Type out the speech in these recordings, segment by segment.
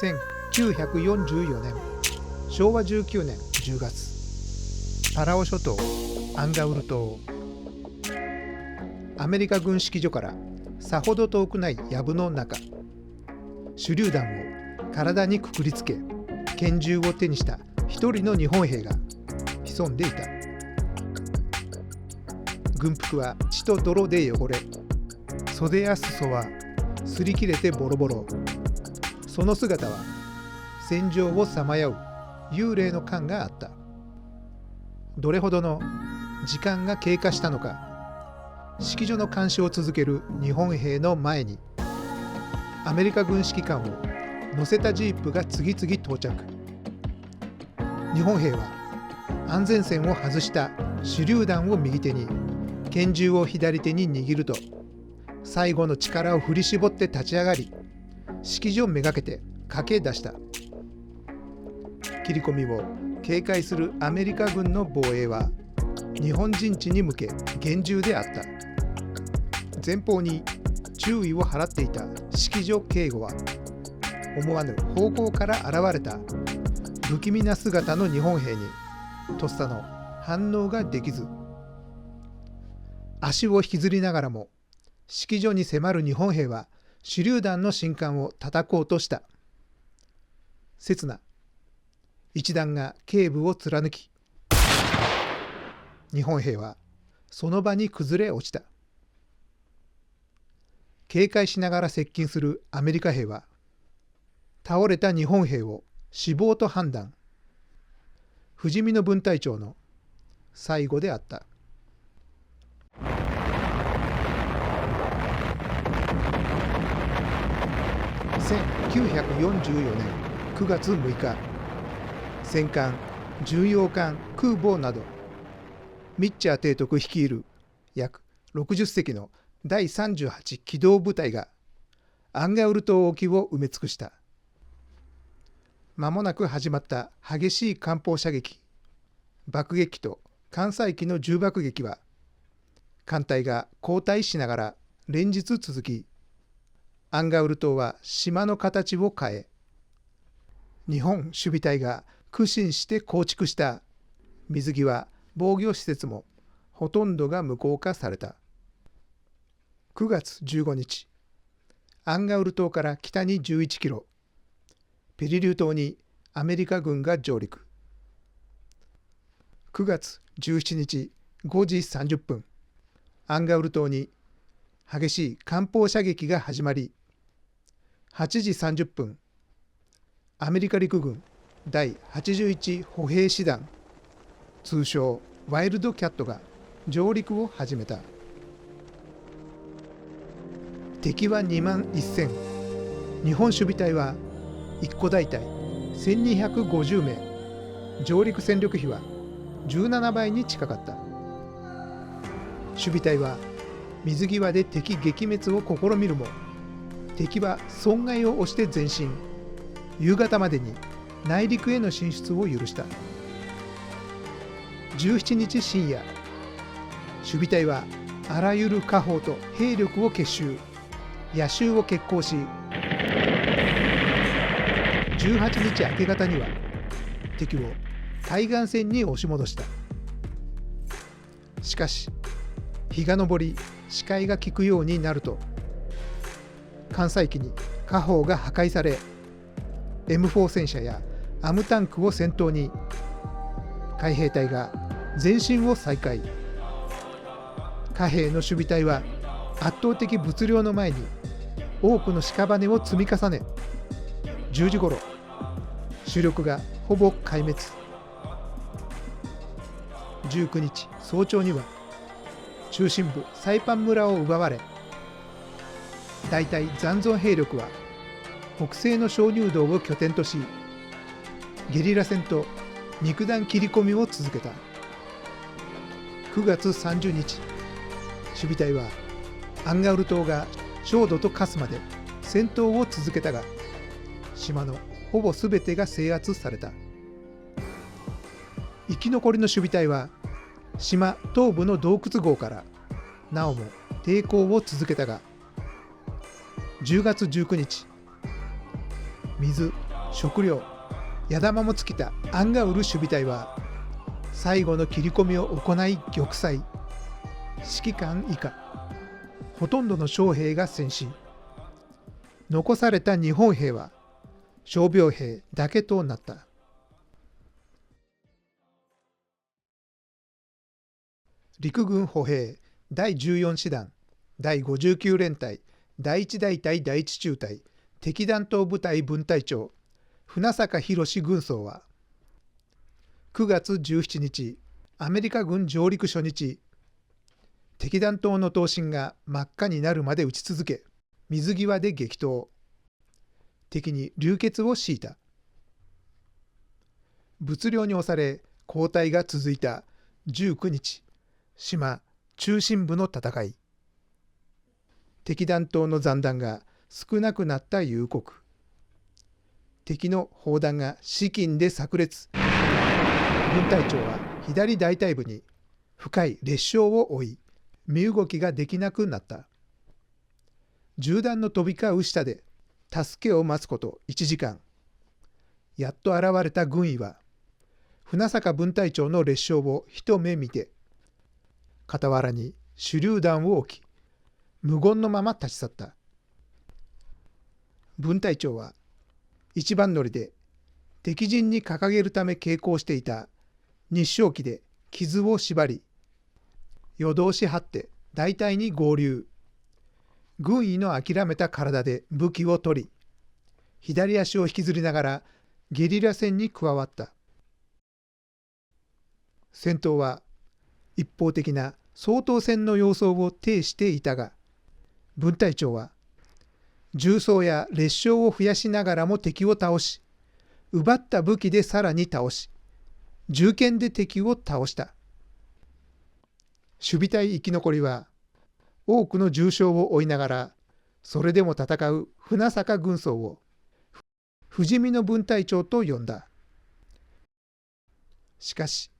1944年昭和19年10月、パラオ諸島アンガウル島、アメリカ軍指揮所からさほど遠くない藪の中、手榴弾を体にくくりつけ拳銃を手にした一人の日本兵が潜んでいた。軍服は血と泥で汚れ、袖や裾は擦り切れてボロボロ。その姿は戦場をさまよう幽霊の感があった。どれほどの時間が経過したのか、指揮所の監視を続ける日本兵の前にアメリカ軍指揮官を乗せたジープが次々到着。日本兵は安全線を外した手榴弾を右手に、拳銃を左手に握ると、最後の力を振り絞って立ち上がり、指揮所めがけて駆け出した。切り込みを警戒するアメリカ軍の防衛は日本陣地に向け厳重であった。前方に注意を払っていた指揮所警護は、思わぬ方向から現れた不気味な姿の日本兵にとっさの反応ができず、足を引きずりながらも指揮所に迫る日本兵は手榴弾の信管を叩こうとした。刹那、一弾が頸部を貫き、日本兵はその場に崩れ落ちた。警戒しながら接近するアメリカ兵は倒れた日本兵を死亡と判断。不死身の分隊長の最後であった。1944年9月6日、戦艦、巡洋艦、空母などミッチャー提督率いる約60隻の第38機動部隊がアンガウル島沖を埋め尽くした。間もなく始まった激しい艦砲射撃、爆撃機と艦載機の重爆撃は、艦隊が交代しながら連日続き、アンガウル島は島の形を変え、日本守備隊が苦心して構築した水際防御施設もほとんどが無効化された。9月15日、アンガウル島から北に11キロ、ペリリュー島にアメリカ軍が上陸。9月17日5時30分、アンガウル島に激しい艦砲射撃が始まり、8時30分、アメリカ陸軍第81歩兵師団、通称ワイルドキャットが上陸を始めた。敵は2万1000、日本守備隊は1個大隊1250名、上陸戦力比は17倍に近かった。守備隊は水際で敵撃滅を試みるも、敵は損害を押して前進。夕方までに内陸への進出を許した。17日深夜、守備隊はあらゆる火砲と兵力を結集、夜襲を決行し、18日明け方には敵を海岸線に押し戻した。しかし日が昇り、視界が利くようになると、艦載機に火砲が破壊され、M4 戦車やアムタンクを先頭に海兵隊が前進を再開。貨幣の守備隊は圧倒的物量の前に多くの屍を積み重ね、10時ごろ主力がほぼ壊滅。19日早朝には中心部サイパン村を奪われ、大隊残存兵力は北西の鍾乳洞を拠点とし、ゲリラ戦と肉弾切り込みを続けた。9月30日、守備隊はアンガウル島が焦土と化すまで戦闘を続けたが、島のほぼ全てが制圧された。生き残りの守備隊は島東部の洞窟壕からなおも抵抗を続けたが、10月19日、水、食料、矢玉も尽きたアンガウル守備隊は最後の切り込みを行い玉砕。指揮官以下、ほとんどの将兵が戦死。残された日本兵は傷病兵だけとなった。陸軍歩兵第14師団第59連隊第1大隊第1中隊敵弾頭部隊分隊長船坂博軍曹は9月17日アメリカ軍上陸初日、敵弾頭の刀身が真っ赤になるまで撃ち続け、水際で激闘。敵に流血を強いた。物量に押され後退が続いた19日、島中心部の戦い。敵弾頭の残弾が少なくなった夕刻。敵の砲弾が至近で炸裂。分隊長は左大隊部に深い裂傷を負い、身動きができなくなった。銃弾の飛び交う下で助けを待つこと1時間。やっと現れた軍医は船坂分隊長の裂傷を一目見て、傍らに手榴弾を置き、無言のまま立ち去った。分隊長は一番乗りで敵陣に掲げるため携行していた日章旗で傷を縛り、夜通し張って大隊に合流。軍医の諦めた体で武器を取り、左足を引きずりながらゲリラ戦に加わった。戦闘は一方的な掃討戦の様相を呈していたが、分隊長は重装や列傷を増やしながらも敵を倒し、奪った武器でさらに倒し、銃剣で敵を倒した。守備隊生き残りは多くの重傷を負いながら、それでも戦う船坂軍曹を不死身の分隊長と呼んだ。しかし、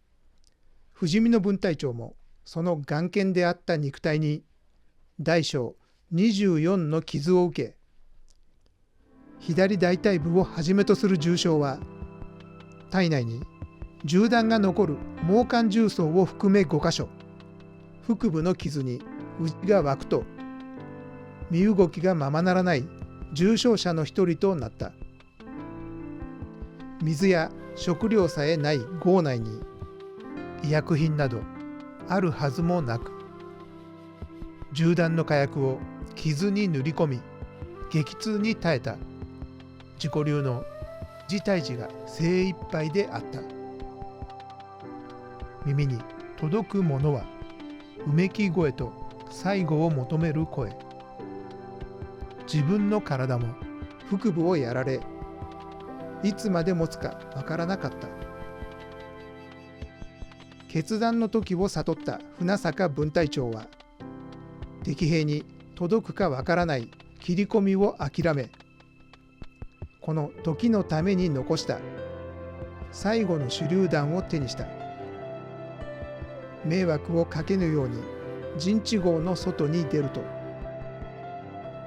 不死身の分隊長もその頑健であった肉体に大小24の傷を受け、左大腿部をはじめとする重傷は体内に銃弾が残る毛管重層を含め5カ所、腹部の傷に内が湧くと身動きがままならない重傷者の一人となった。水や食料さえない壕内に医薬品などあるはずもなく、銃弾の火薬を傷に塗り込み激痛に耐えた自己流の自体児が精一杯であった。耳に届くものはうめき声と最後を求める声。自分の体も腹部をやられ、いつまで持つかわからなかった。決断の時を悟った船坂分隊長は、敵兵に届くかわからない切り込みを諦め、この時のために残した最後の手榴弾を手にした。迷惑をかけぬように陣地壕の外に出ると、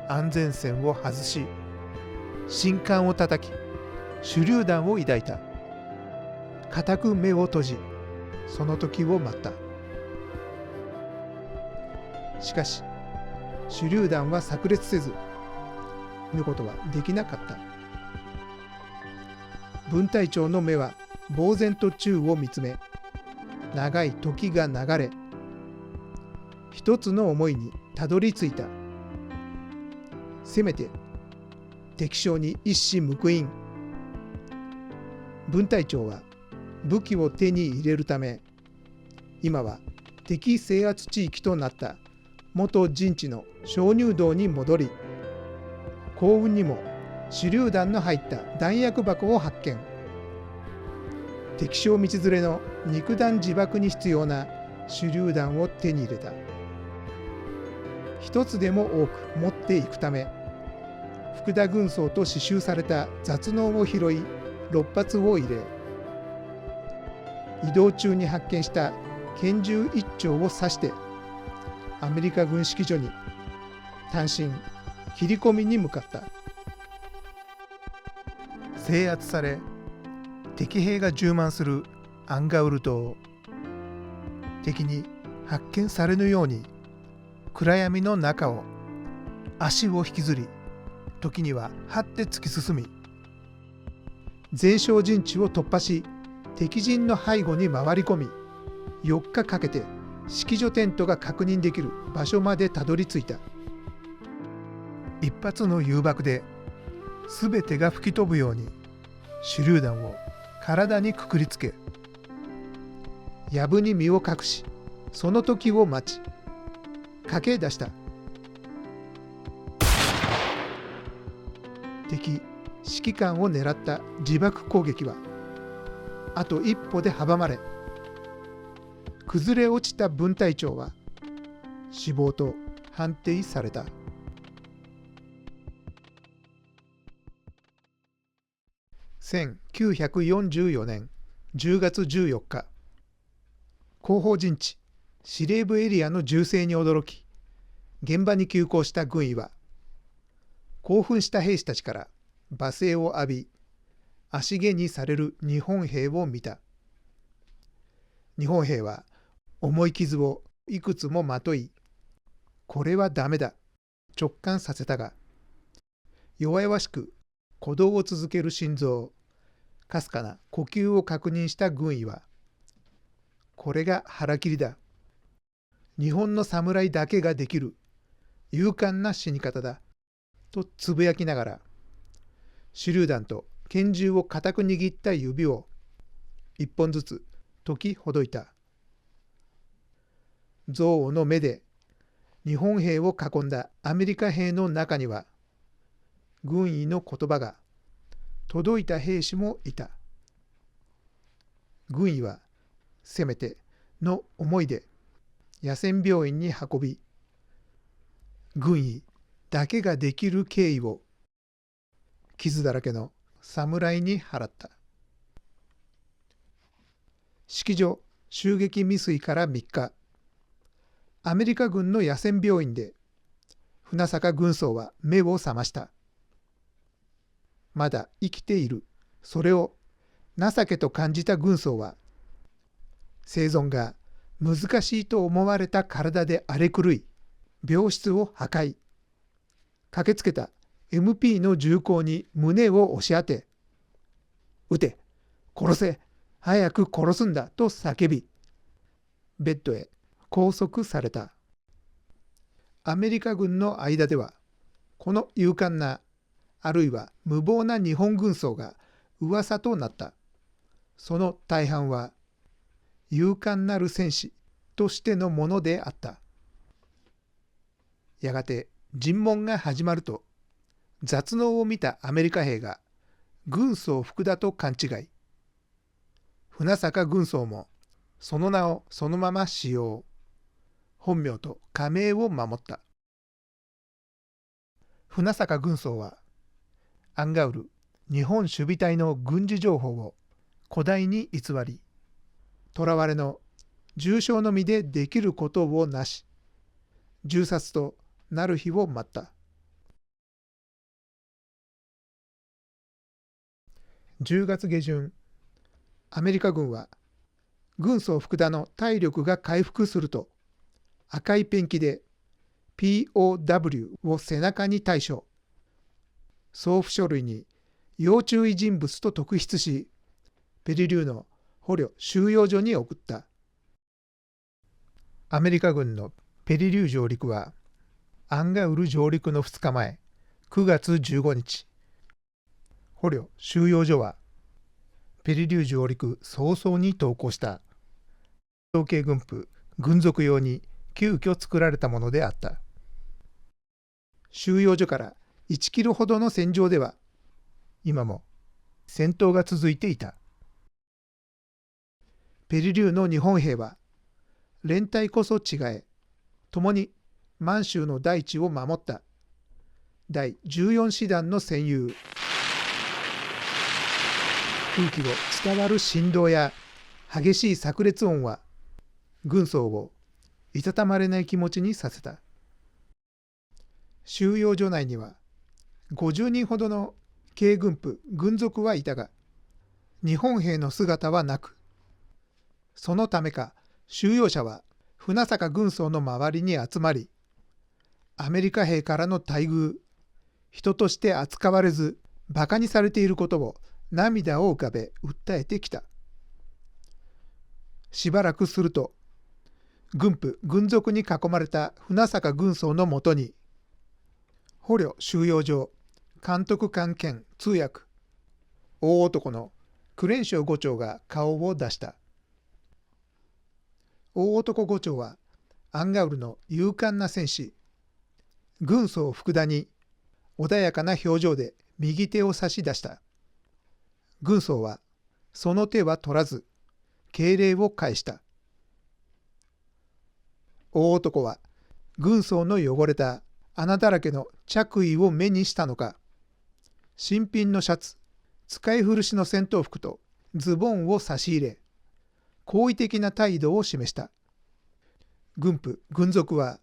安全線を外し、信管を叩き、手榴弾を抱いた。固く目を閉じ、その時を待った。しかし、手榴弾は炸裂せず、見ることはできなかった。分隊長の目は呆然と宙を見つめ、長い時が流れ、一つの思いにたどり着いた。せめて敵将に一矢報いん。分隊長は武器を手に入れるため、今は敵制圧地域となった元陣地の鍾乳洞に戻り、幸運にも手榴弾の入った弾薬箱を発見。敵将道連れの肉弾自爆に必要な手榴弾を手に入れた。一つでも多く持っていくため、福田軍曹と刺繍された雑能を拾い6発を入れ、移動中に発見した拳銃1丁を刺してアメリカ軍指揮所に単身切り込みに向かった。制圧され、敵兵が充満するアンガウル島。敵に発見されぬように暗闇の中を足を引きずり、時には這って突き進み、全勝陣地を突破し、敵陣の背後に回り込み、4日かけて式所テントが確認できる場所までたどり着いた。一発の誘爆で全てが吹き飛ぶように手榴弾を体にくくりつけ、藪に身を隠し、その時を待ち、駆け出した。敵指揮官を狙った自爆攻撃はあと一歩で阻まれ、崩れ落ちた分隊長は死亡と判定された。1944年10月14日、後方陣地司令部エリアの銃声に驚き、現場に急行した軍医は興奮した兵士たちから罵声を浴び、足蹴にされる日本兵を見た。日本兵は重い傷をいくつもまとい、これはダメだ直感させたが、弱々しく鼓動を続ける心臓、かすかな呼吸を確認した軍医は、これが腹切りだ。日本の侍だけができる勇敢な死に方だ。とつぶやきながら、手榴弾と拳銃を固く握った指を一本ずつ解きほどいた。憎悪の目で日本兵を囲んだアメリカ兵の中には、軍医の言葉が届いた兵士もいた。軍医はせめての思いで野戦病院に運び、軍医だけができる敬意を傷だらけの侍に払った。式所襲撃未遂から3日、アメリカ軍の野戦病院で船坂軍曹は目を覚ました。まだ生きている、それを情けと感じた軍曹は、生存が難しいと思われた体で荒れ狂い、病室を破壊。駆けつけた MP の銃口に胸を押し当て、撃て、殺せ、早く殺すんだと叫び、ベッドへ拘束された。アメリカ軍の間では、この勇敢な、あるいは無謀な日本軍曹が噂となった。その大半は、勇敢なる戦士としてのものであった。やがて尋問が始まると、雑能を見たアメリカ兵が軍曹福田と勘違い。船坂軍曹もその名をそのまま使用。本名と家名を守った。船坂軍曹はアンガウル日本守備隊の軍事情報を古代に偽り、囚われの重傷の身でできることをなし、銃殺となる日を待った。10月下旬、アメリカ軍は軍曹福田の体力が回復すると、赤いペンキで POW を背中に対処。送付書類に要注意人物と特筆し、ペリリューの捕虜収容所に送った。アメリカ軍のペリリュー上陸は、アンガウル上陸の2日前、9月15日。捕虜収容所は、ペリリュー上陸早々に投降した。統計軍府、軍属用に急遽作られたものであった。収容所から1キロほどの戦場では、今も戦闘が続いていた。ペリリューの日本兵は、連隊こそ違え、共に満州の大地を守った第14師団の戦友。空気を伝わる振動や激しい炸裂音は、軍曹をいたたまれない気持ちにさせた。収容所内には50人ほどの軽軍部軍属はいたが、日本兵の姿はなく、そのためか収容者は船坂軍曹の周りに集まり、アメリカ兵からの待遇、人として扱われず馬鹿にされていることを涙を浮かべ訴えてきた。しばらくすると、軍部軍属に囲まれた船坂軍曹のもとに、捕虜収容所監督官兼通訳、大男のクレンショー伍長が顔を出した。大男伍長はアンガウルの勇敢な戦士、軍曹福田に穏やかな表情で右手を差し出した。軍曹はその手は取らず、敬礼を返した。大男は軍曹の汚れた穴だらけの着衣を目にしたのか、新品のシャツ、使い古しの戦闘服とズボンを差し入れ、好意的な態度を示した。軍部軍属は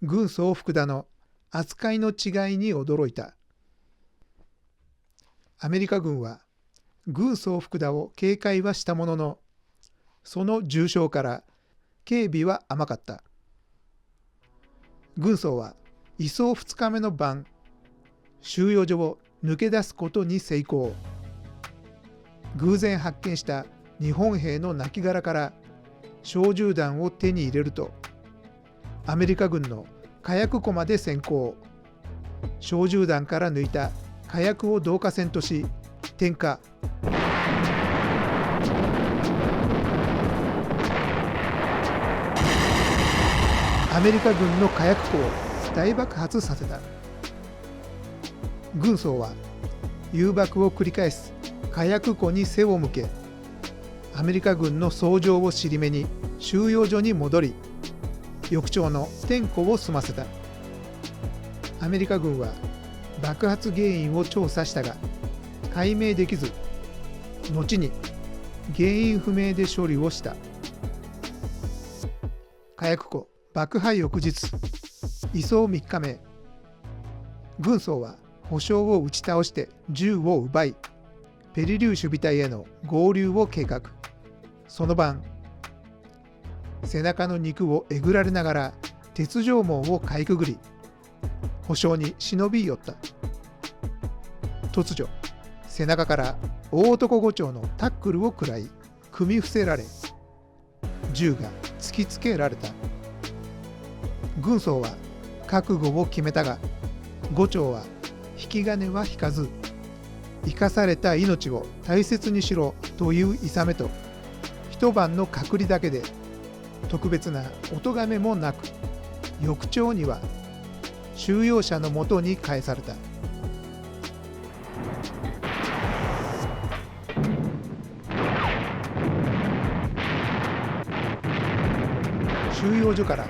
軍曹福田の扱いの違いに驚いた。アメリカ軍は軍曹福田を警戒はしたものの、その重傷から警備は甘かった。軍曹は移送2日目の晩、収容所を抜け出すことに成功。偶然発見した日本兵の亡骸から小銃弾を手に入れると、アメリカ軍の火薬庫まで先行。小銃弾から抜いた火薬を導火線とし点火。アメリカ軍の火薬庫を大爆発させた。軍曹は誘爆を繰り返す火薬庫に背を向け、アメリカ軍の操縦を尻目に収容所に戻り、翌朝の点呼を済ませた。アメリカ軍は爆発原因を調査したが解明できず、後に原因不明で処理をした。火薬庫爆破翌日、移送3日目、軍曹は保証を打ち倒して銃を奪い、ペリリュー守備隊への合流を計画。その晩、背中の肉をえぐられながら鉄条網をかいくぐり、保証に忍び寄った。突如、背中から大男伍長のタックルを食らい、組み伏せられ、銃が突きつけられた。軍曹は覚悟を決めたが、伍長は引き金は引かず、生かされた命を大切にしろという諌めと、一晩の隔離だけで特別なお咎めもなく、翌朝には収容者のもとに返された。収容所から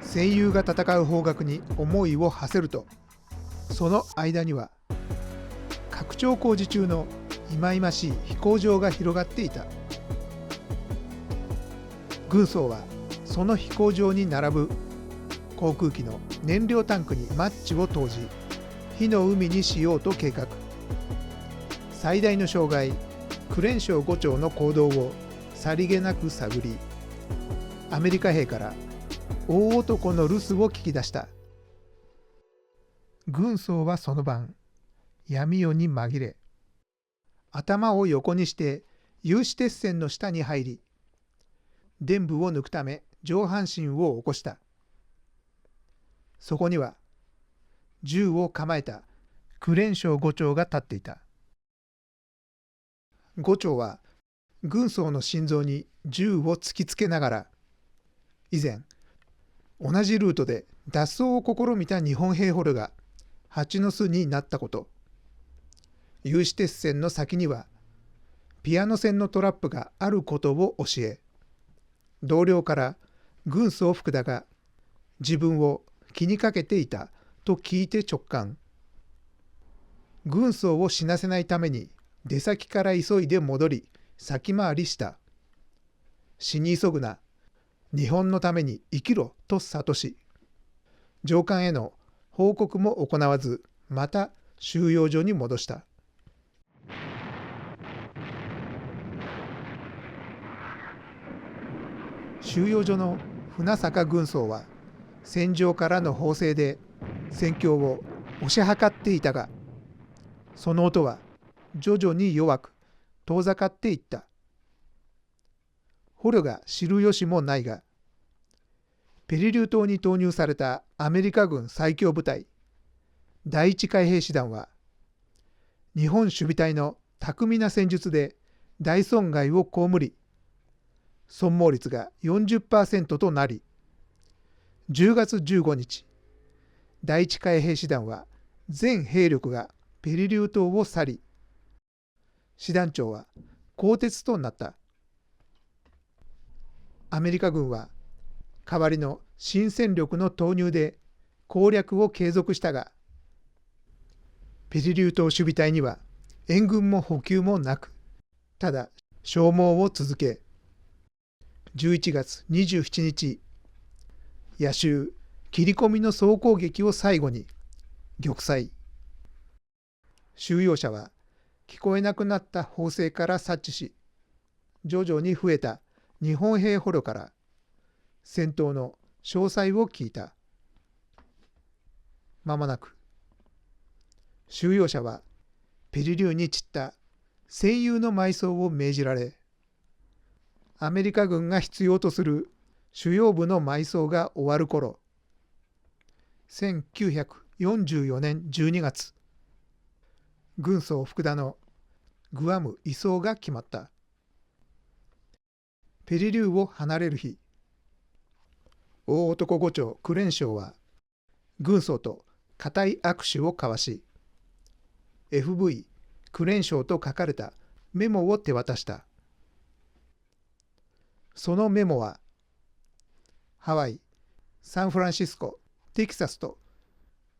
戦友が戦う方角に思いを馳せると、その間には拡張工事中の忌々しい飛行場が広がっていた。軍曹はその飛行場に並ぶ航空機の燃料タンクにマッチを投じ、火の海にしようと計画。最大の障害、クレンショー伍長の行動をさりげなく探り、アメリカ兵から大男の留守を聞き出した。軍曹はその晩、闇夜に紛れ、頭を横にして有刺鉄線の下に入り、臀部を抜くため上半身を起こした。そこには銃を構えたクレンショー伍長が立っていた。伍長は軍曹の心臓に銃を突きつけながら、以前同じルートで脱走を試みた日本兵捕虜が蜂の巣になったこと、有刺鉄線の先にはピアノ線のトラップがあることを教え、同僚から軍曹福田が自分を気にかけていたと聞いて直感。軍曹を死なせないために出先から急いで戻り、先回りした。死に急ぐな、日本のために生きろと諭し、上官への報告も行わず、また収容所に戻した。収容所の船坂軍曹は戦場からの砲声で戦況を推し量っていたが、その音は徐々に弱く遠ざかっていった。捕虜が知る由もないが、ペリリュー島に投入されたアメリカ軍最強部隊第一海兵師団は、日本守備隊の巧みな戦術で大損害を被り、損耗率が 40% となり、10月15日、第一海兵師団は全兵力がペリリュー島を去り、師団長は更迭となった。アメリカ軍は代わりの新戦力の投入で攻略を継続したが、ペリリュー島守備隊には援軍も補給もなく、ただ消耗を続け、11月27日、夜襲切り込みの総攻撃を最後に玉砕。収容者は聞こえなくなった砲声から察知し、徐々に増えた日本兵捕虜から戦闘の詳細を聞いた。まもなく収容者はペリリューに散った戦友の埋葬を命じられ、アメリカ軍が必要とする主要部の埋葬が終わる頃、1944年12月、軍曹福田のグアム移送が決まった。ペリリューを離れる日、大男伍長クレンショーは軍曹と固い握手を交わし、FV クレンショーと書かれたメモを手渡した。そのメモは、ハワイ、サンフランシスコ、テキサスと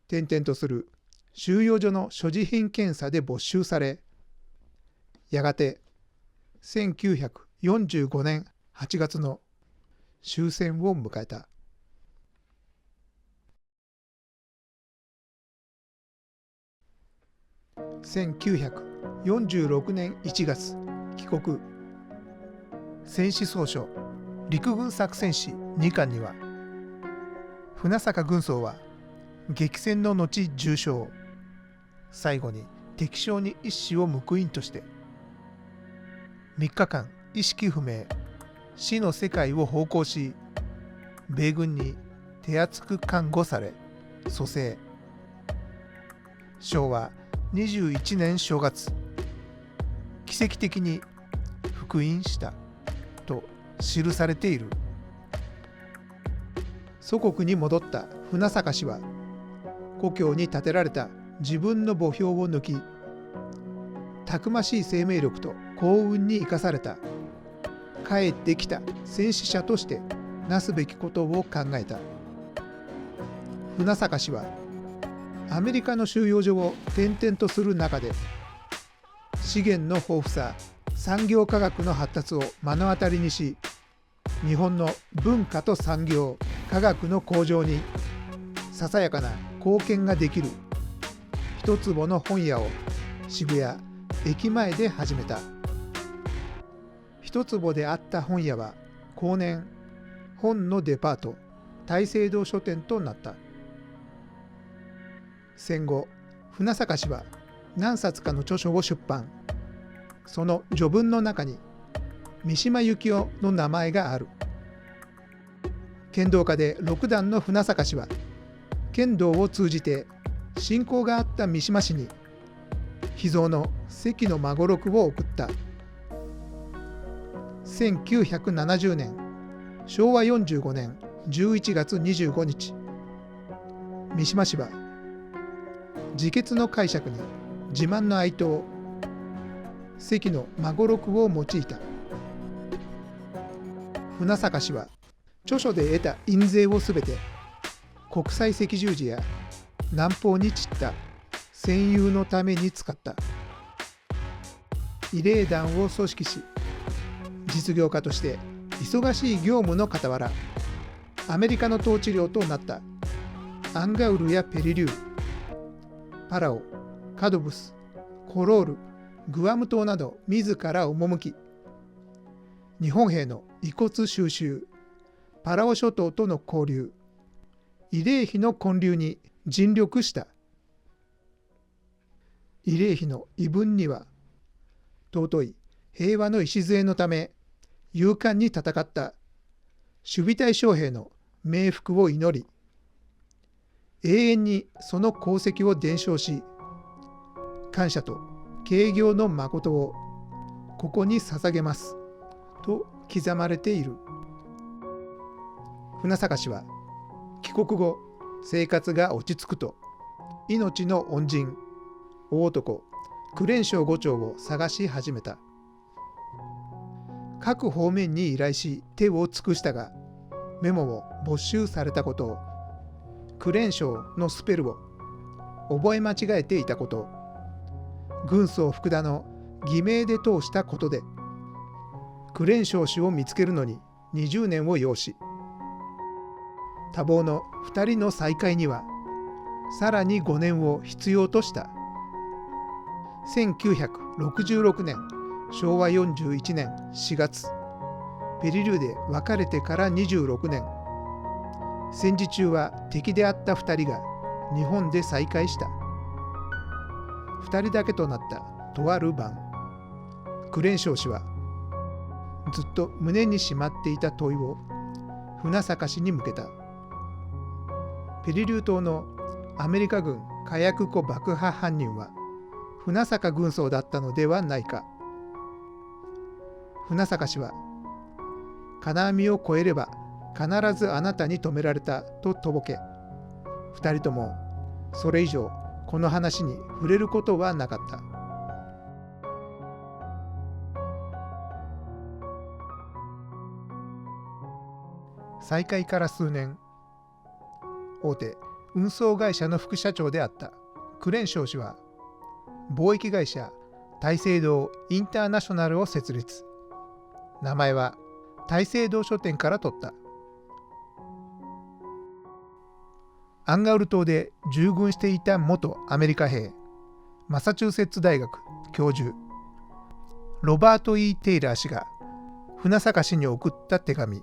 転々とする収容所の所持品検査で没収され、やがて1945年8月の終戦を迎えた。1946年1月、帰国。戦死草書陸軍作戦史2巻には、船坂軍曹は激戦の後重傷、最後に敵将に一死を報いんとして3日間意識不明、死の世界を奉公し、米軍に手厚く看護され蘇生。昭和21年正月、奇跡的に復員したと記されている。祖国に戻った船坂氏は、故郷に建てられた自分の墓標を抜き、たくましい生命力と幸運に生かされた帰ってきた戦死者としてなすべきことを考えた。船坂氏はアメリカの収容所を転々とする中で、資源の豊富さ、産業科学の発達を目の当たりにし、日本の文化と産業、科学の向上にささやかな貢献ができる一坪の本屋を渋谷駅前で始めた。一坪であった本屋は後年、本のデパート大聖堂書店となった。戦後、船坂氏は何冊かの著書を出版。その序文の中に三島由紀夫の名前がある。剣道家で六段の船坂氏は、剣道を通じて親交があった三島氏に秘蔵の関の孫録を送った。1970年、昭和45年11月25日、三島氏は自決の解釈に自慢の愛刀関の孫録を用いた。船坂氏は著書で得た印税をすべて国際赤十字や南方に散った戦友のために使った。慰霊団を組織し、実業家として忙しい業務の傍ら、アメリカの統治領となったアンガウルやペリリュー、パラオ、カドブス、コロール、グアム島など自ら赴き、日本兵の遺骨収集、パラオ諸島との交流、慰霊碑の建立に尽力した。慰霊碑の遺文には、尊い平和の礎のため勇敢に戦った守備隊将兵の冥福を祈り、永遠にその功績を伝承し、感謝と敬業の誠をここに捧げますと刻まれている。船坂氏は帰国後、生活が落ち着くと命の恩人、大男クレンショー伍長を探し始めた。各方面に依頼し手を尽くしたが、メモを没収されたことを、クレンショーのスペルを覚え間違えていたこと、軍曹福田の偽名で通したことで、クレンショー氏を見つけるのに20年を要し、多忙の2人の再会にはさらに5年を必要とした。1966年昭和41年4月、ペリリューで別れてから26年、戦時中は敵であった2人が日本で再会した。2人だけとなったとある晩、クレンショー氏はずっと胸にしまっていた問いを船坂氏に向けた。ペリリュー島のアメリカ軍火薬庫爆破犯人は船坂軍曹だったのではないか。船坂氏は、金網を越えれば必ずあなたに止められたととぼけ、2人ともそれ以上この話に触れることはなかった。再開から数年、大手運送会社の副社長であったクレンショー氏は、貿易会社大聖堂インターナショナルを設立。名前は大聖堂書店から取った。アンガウル島で従軍していた元アメリカ兵、マサチューセッツ大学教授ロバート・E・テイラー氏が船坂氏に送った手紙。